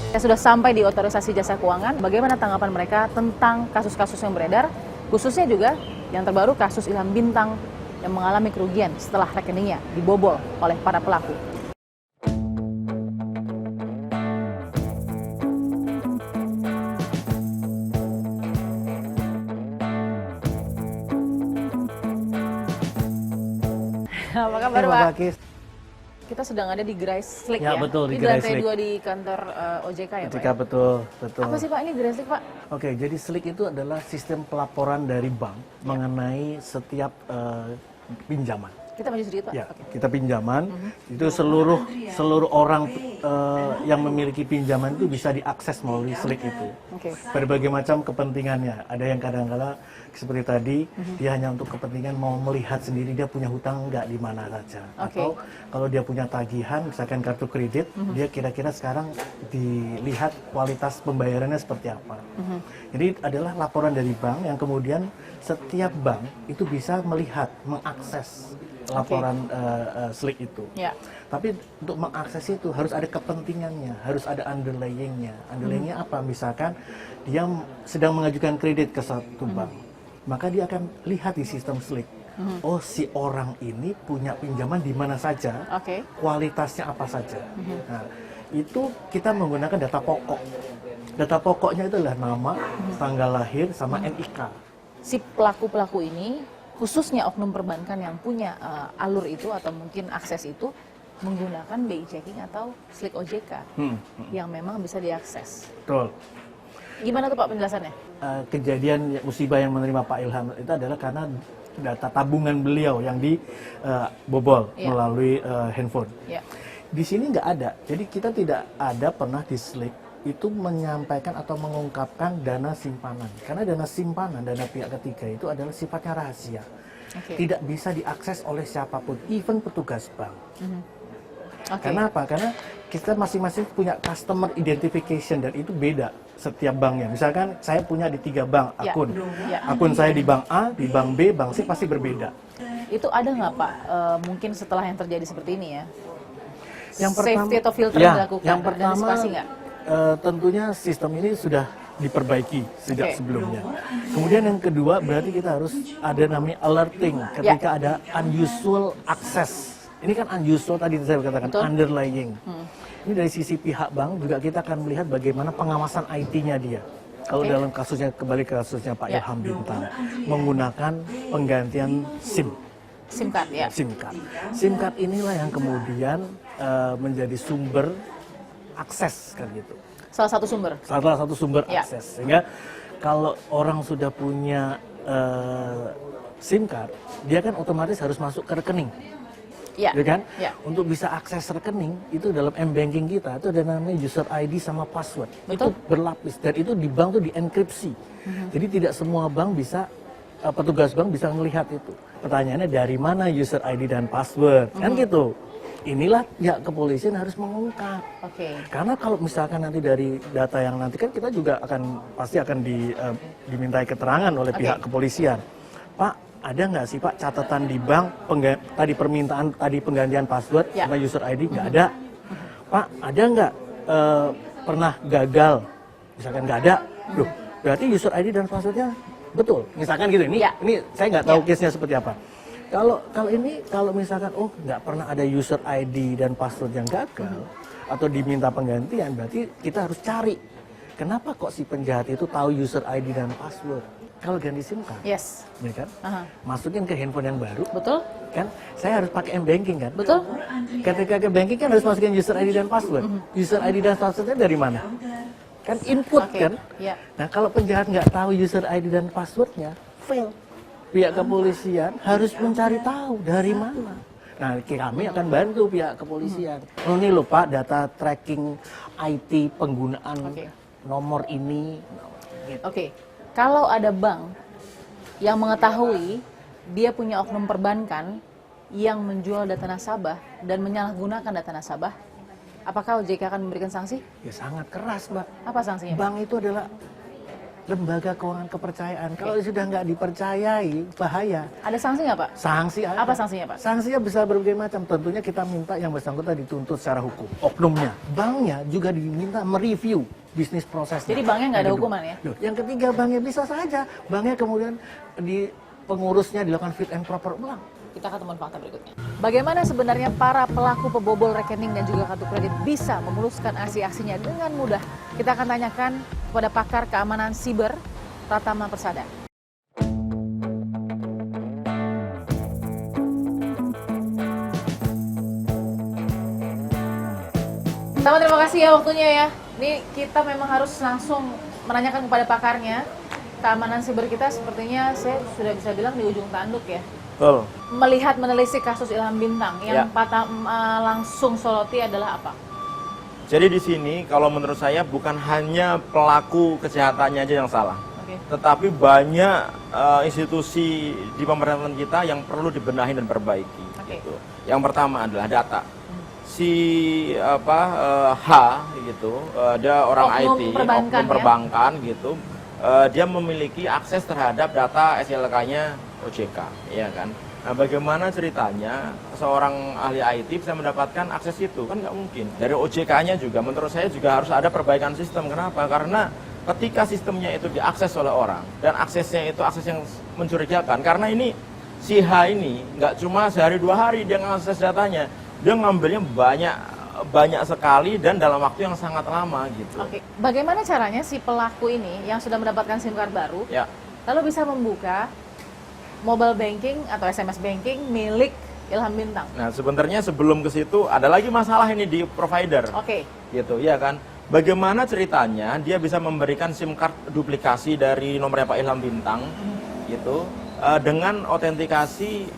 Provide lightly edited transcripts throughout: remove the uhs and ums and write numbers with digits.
Yang sudah sampai di otorisasi jasa keuangan, bagaimana tanggapan mereka tentang kasus-kasus yang beredar, khususnya juga yang terbaru kasus Ilham Bintang yang mengalami kerugian setelah rekeningnya dibobol oleh para pelaku. Apa kabar, Pak? Kita sedang ada di Gerai Slick ya? Betul, di Ini Gerai lantai Slick. 2 di kantor OJK ya, Pak? OJK, betul. Apa sih, Pak, ini Gerai Slick, Pak? Oke, jadi Slick itu adalah sistem pelaporan dari bank mengenai setiap pinjaman. Kita maju sedikit, Pak. Ya, kita pinjaman, itu seluruh orang yang memiliki pinjaman itu bisa diakses melalui Slick itu. Berbagai macam kepentingannya. Ada yang kadang-kala seperti tadi, dia hanya untuk kepentingan mau melihat sendiri dia punya hutang nggak di mana saja. Atau kalau dia punya tagihan, misalkan kartu kredit, dia kira-kira sekarang dilihat kualitas pembayarannya seperti apa. Jadi adalah laporan dari bank yang kemudian setiap bank itu bisa melihat, mengakses laporan Slick itu. Tapi untuk mengakses itu harus ada kepentingannya, harus ada underlyingnya. Underlyingnya apa? Misalkan dia sedang mengajukan kredit ke satu bank, maka dia akan lihat di sistem Slick. Oh, si orang ini punya pinjaman di mana saja, kualitasnya apa saja. Nah, itu kita menggunakan data pokok. Data pokoknya itu adalah nama, tanggal lahir, sama NIK. Si pelaku-pelaku ini, khususnya oknum perbankan yang punya alur itu atau mungkin akses itu, menggunakan BI Checking atau Slick OJK yang memang bisa diakses. Betul. Gimana tuh, Pak, penjelasannya? Kejadian musibah yang menerima Pak Ilham itu adalah karena data tabungan beliau yang dibobol melalui handphone. Di sini nggak ada, jadi kita tidak ada pernah di Slick itu menyampaikan atau mengungkapkan dana simpanan. Karena dana simpanan, dana pihak ketiga itu adalah sifatnya rahasia. Tidak bisa diakses oleh siapapun, even petugas bank. Karena apa? Karena kita masing-masing punya customer identification dan itu beda setiap banknya. Misalkan saya punya di 3 bank akun. Akun saya di bank A, di bank B, bank C pasti berbeda. Itu ada nggak, Pak, mungkin setelah yang terjadi seperti ini ya? Yang safety pertama, atau filter dilakukan? Yang pertama, antisipasi nggak? Tentunya sistem ini sudah diperbaiki sejak sebelumnya. Kemudian yang kedua berarti kita harus ada namanya alerting ketika ada unusual access. Ini kan unusual tadi saya katakan, underlying. Ini dari sisi pihak bank juga kita akan melihat bagaimana pengawasan IT-nya dia. Kalau dalam kasusnya, kembali ke kasusnya Pak Ilham Bintang, menggunakan penggantian SIM. SIM card, ya. SIM card. SIM card inilah yang kemudian menjadi sumber akses kan gitu. Salah satu sumber. Salah satu sumber akses. Sehingga kalau orang sudah punya SIM card, dia kan otomatis harus masuk ke rekening. Ya kan? Untuk bisa akses rekening itu dalam M-banking kita itu ada namanya user ID sama password. Itu berlapis dan itu di bank tuh dienkripsi. Jadi tidak semua bank bisa, petugas bank bisa melihat itu. Pertanyaannya dari mana user ID dan password? Kan gitu. Inilah pihak kepolisian harus mengungkap. Karena kalau misalkan nanti dari data yang nanti kan kita juga pasti akan dimintai keterangan oleh pihak kepolisian. Pak, ada nggak sih Pak catatan di bank tadi permintaan tadi penggantian password sama user ID nggak ada. Pak, ada nggak pernah gagal? Misalkan nggak ada, loh berarti user ID dan passwordnya betul. Misalkan gitu ini saya nggak tahu case-nya seperti apa. Kalau misalkan nggak pernah ada user ID dan password yang gagal atau diminta penggantian, berarti kita harus cari kenapa kok si penjahat itu tahu user ID dan password. Kalau ganti SIM card, ya kan, masukin ke handphone yang baru, kan, saya harus pakai M-banking kan, ketika ke banking kan harus masukin user ID dan password. User ID dan passwordnya dari mana? Kan input kan. Nah kalau penjahat nggak tahu user ID dan passwordnya, fail. Pihak kepolisian harus mencari tahu dari mana. Nah, kami akan bantu pihak kepolisian. Oh, ini loh Pak, data tracking IT penggunaan nomor ini. Gitu. Kalau ada bank yang mengetahui dia punya oknum perbankan yang menjual data nasabah dan menyalahgunakan data nasabah, apakah OJK akan memberikan sanksi? Ya sangat keras, Mbak. Apa sanksinya? Bank itu adalah lembaga keuangan kepercayaan. Kalau sudah nggak dipercayai, bahaya. Ada sanksi nggak, Pak? Sanksi ada. Apa sanksinya, Pak? Sanksinya bisa berbagai macam. Tentunya kita minta yang bersangkutan dituntut secara hukum. Oknumnya. Banknya juga diminta mereview bisnis prosesnya. Jadi banknya nggak ada hukuman ya? Yang ketiga, banknya bisa saja. Banknya kemudian di pengurusnya dilakukan fit and proper ulang. Kita ketemu fakta berikutnya. Bagaimana sebenarnya para pelaku pembobol rekening dan juga kartu kredit bisa memuluskan aksi-aksinya dengan mudah? Kita akan tanyakan kepada pakar keamanan siber, Pratama Persada. Pertama, terima kasih ya waktunya ya. Ini kita memang harus langsung menanyakan kepada pakarnya. Keamanan siber kita sepertinya saya sudah bisa bilang di ujung tanduk ya. Betul. Melihat menelisik kasus Ilham Bintang, yang langsung soroti adalah apa? Jadi di sini kalau menurut saya bukan hanya pelaku kejahatannya aja yang salah, tetapi banyak institusi di pemerintahan kita yang perlu dibenahi dan perbaiki. Gitu. Yang pertama adalah data. Si H gitu, ada orang IT, oknum perbankan gitu, dia memiliki akses terhadap data SLK-nya OJK, ya kan? Nah, bagaimana ceritanya seorang ahli IT bisa mendapatkan akses itu? Kan nggak mungkin. Dari OJK-nya juga, menurut saya juga harus ada perbaikan sistem. Kenapa? Karena ketika sistemnya itu diakses oleh orang dan aksesnya itu akses yang mencurigakan, karena ini si H ini nggak cuma sehari 2 hari dia ngakses datanya, dia ngambilnya banyak sekali dan dalam waktu yang sangat lama gitu. Oke. Bagaimana caranya si pelaku ini yang sudah mendapatkan SIM card baru, lalu bisa membuka mobile banking atau SMS banking milik Ilham Bintang? Nah, sebenarnya sebelum ke situ ada lagi masalah ini di provider. Gitu, ya kan? Bagaimana ceritanya dia bisa memberikan SIM card duplikasi dari nomornya Pak Ilham Bintang, gitu, dengan autentikasi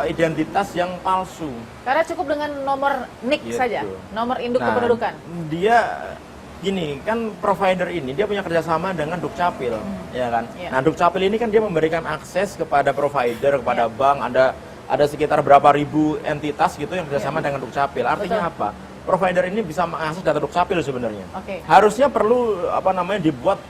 identitas yang palsu. Karena cukup dengan nomor NIK gitu saja, nomor induk kependudukan. Dia gini, kan provider ini dia punya kerjasama dengan Dukcapil, ya kan? Nah, Dukcapil ini kan dia memberikan akses kepada provider, kepada bank, ada sekitar berapa ribu entitas gitu yang kerjasama dengan Dukcapil. Artinya apa? Provider ini bisa mengakses data Dukcapil sebenarnya. Harusnya perlu dibuat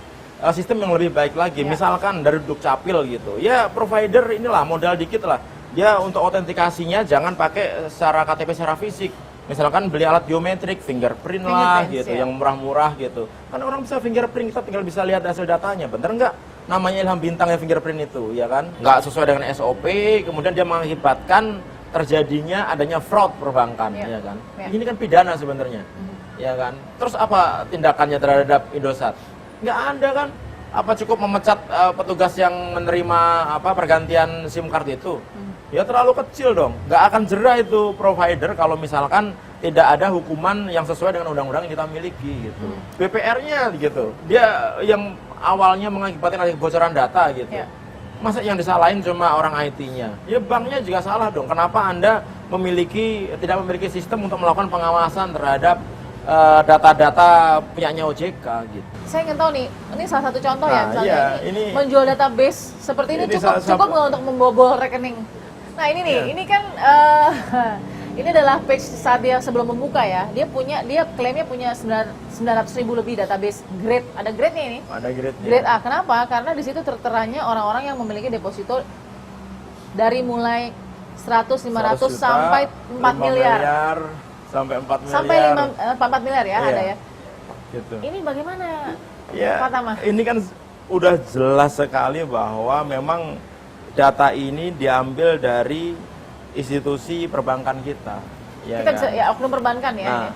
sistem yang lebih baik lagi. Misalkan dari Dukcapil gitu, ya provider inilah modal dikit lah. Dia untuk autentikasinya jangan pakai secara KTP secara fisik. Misalkan beli alat biometrik, fingerprint lah gitu, yang murah-murah gitu. Kan orang bisa fingerprint, kita tinggal bisa lihat hasil datanya. Bener nggak? Namanya Ilham Bintang yang fingerprint itu, ya kan? Nggak sesuai dengan SOP, kemudian dia mengakibatkan terjadinya adanya fraud perbankan, ya kan? Ini kan pidana sebenarnya, ya kan? Terus apa tindakannya terhadap Indosat? Nggak ada kan? Apa cukup memecat petugas yang menerima pergantian SIM card itu? Ya terlalu kecil dong, nggak akan jerah itu provider kalau misalkan tidak ada hukuman yang sesuai dengan undang-undang yang kita miliki gitu. BPR-nya gitu, dia yang awalnya mengakibatkan kebocoran data gitu. Masa yang disalahin cuma orang IT-nya? Ya banknya juga salah dong. Kenapa Anda tidak memiliki sistem untuk melakukan pengawasan terhadap data-data punyanya OJK gitu. Saya ingin tahu nih, ini salah satu contoh ya, misalnya ini menjual database seperti ini cukup nggak untuk membobol rekening? Nah ini nih, ini kan ini adalah page saat dia sebelum membuka ya. Dia klaimnya punya 900.000 lebih database grade. Ada grade-nya ini? Ada grade-nya. Grade A. Kenapa? Karena di situ terteranya orang-orang yang memiliki deposito dari mulai 100, 500 sampai 4 miliar. Sampai 4 miliar. Sampai 4 miliar ya, ada ya. Gitu. Ini bagaimana, Pak Tama? Ini kan udah jelas sekali bahwa memang data ini diambil dari institusi perbankan kita. Ya kita kan? bisa, oknum perbankan ya. Nah,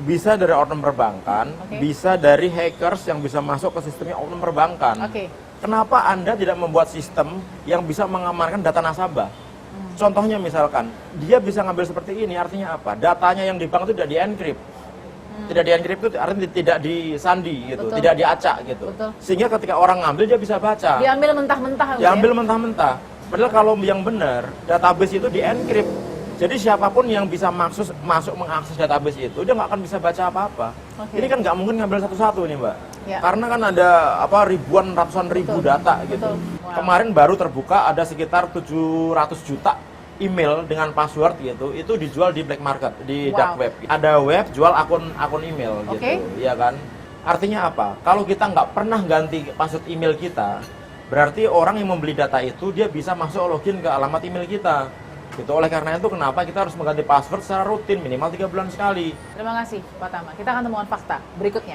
bisa dari oknum perbankan, bisa dari hackers yang bisa masuk ke sistemnya oknum perbankan. Kenapa Anda tidak membuat sistem yang bisa mengamankan data nasabah? Contohnya misalkan, dia bisa ngambil seperti ini, artinya apa? Datanya yang di bank itu tidak di-encrypt. Tidak di-encrypt itu artinya tidak disandi gitu, tidak diacak gitu. Sehingga ketika orang ngambil dia bisa baca. Diambil mentah-mentah. Diambil mentah-mentah. Padahal kalau yang benar, database itu di-encrypt. Jadi siapapun yang bisa masuk mengakses database itu, dia nggak akan bisa baca apa-apa. Ini kan nggak mungkin ngambil satu-satu nih, Mbak. Karena kan ada ribuan, ratusan ribu data gitu. Kemarin baru terbuka ada sekitar 700 juta email dengan password gitu, itu dijual di black market, di dark web. Ada web jual akun email gitu, ya kan. Artinya apa? Kalau kita nggak pernah ganti password email kita, berarti orang yang membeli data itu dia bisa masuk login ke alamat email kita. Gitu. Oleh karena itu kenapa kita harus mengganti password secara rutin minimal 3 bulan sekali. Terima kasih Pak Tama. Kita akan temukan fakta berikutnya.